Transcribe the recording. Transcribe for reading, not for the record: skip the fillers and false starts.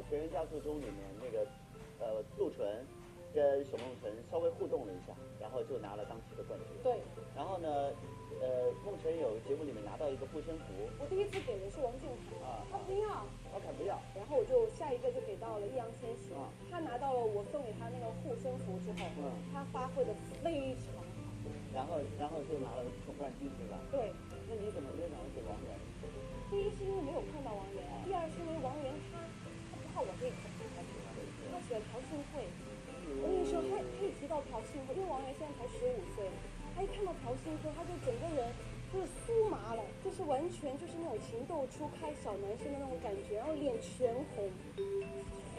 《绝人佳作》中里面那个杜淳跟沈梦辰稍微互动了一下，然后就拿了当期的冠军。对。然后呢，梦辰有节目里面拿到一个护身符。我第一次给的是王俊凯他不要，王凯不要，然后我就下一个就给到了易烊千玺他拿到了我送给他那个护身符之后，他发挥的非常好，然后就拿了总冠军，对吧？对。那你怎么没想到给王源？第一是因为没有看到王源，第二是因为王源他不怕我这一口，他喜欢朴信惠。我跟你说，他可以提到朴信惠，因为王源现在才15岁，他一看到朴信惠，他就整个人就是酥麻了，就是完全就是那种情窦初开小男生的那种感觉，然后脸全红，